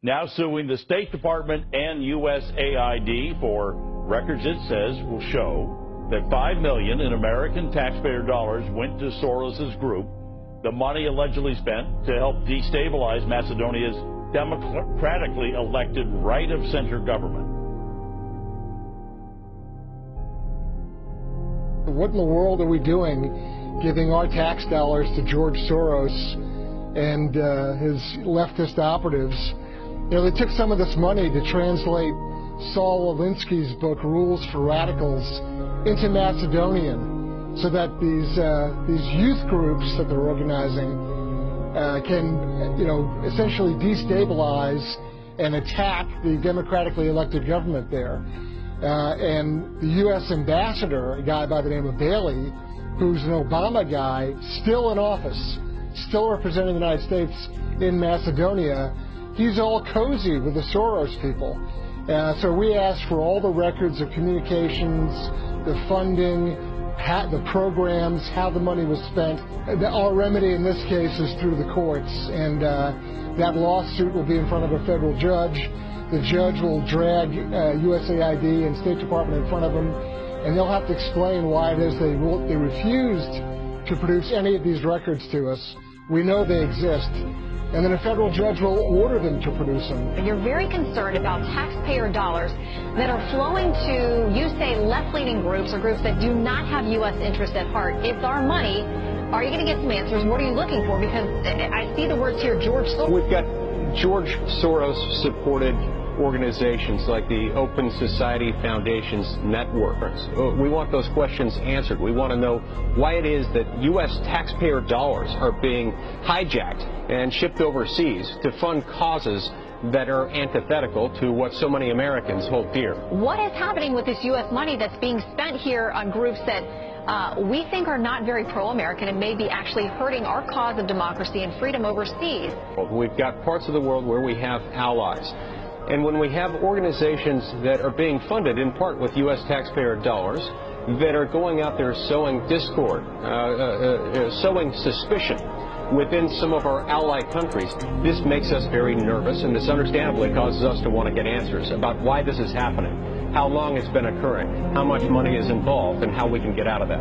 now suing the State Department and USAID for records it says will show that $5 million in American taxpayer dollars went to Soros's group, the money allegedly spent to help destabilize Macedonia's democratically elected right-of-center government. What in the world are we doing giving our tax dollars to George Soros and his leftist operatives? You know, they took some of this money to translate Saul Alinsky's book, Rules for Radicals, into Macedonian, so that these youth groups that they're organizing can, essentially destabilize and attack the democratically elected government there. And the U.S. ambassador, a guy by the name of Bejli, who's an Obama guy, still in office, still representing the United States in Macedonia, he's all cozy with the Soros people. So we asked for all the records of communications, the funding, the programs, how the money was spent. Our remedy in this case is through the courts, and that lawsuit will be in front of a federal judge. The judge will drag USAID and State Department in front of them, and they'll have to explain why it is they refused to produce any of these records to us. We know they exist. And then a federal judge will order them to produce them. You're very concerned about taxpayer dollars that are flowing to, you say, left-leaning groups or groups that do not have U.S. interests at heart. It's our money. Are you going to get some answers? What are you looking for? Because I see the words here, George Soros. We've got George Soros-supported organizations like the Open Society Foundation's network. We want those questions answered. We want to know why it is that U.S. taxpayer dollars are being hijacked and shipped overseas to fund causes that are antithetical to what so many Americans hold dear. What is happening with this U.S. money that's being spent here on groups that we think are not very pro-American and may be actually hurting our cause of democracy and freedom overseas? We've got parts of the world where we have allies. And when we have organizations that are being funded in part with U.S. taxpayer dollars that are going out there sowing discord, sowing suspicion within some of our ally countries, this makes us very nervous, and this understandably causes us to want to get answers about why this is happening, how long it's been occurring, how much money is involved, and how we can get out of that.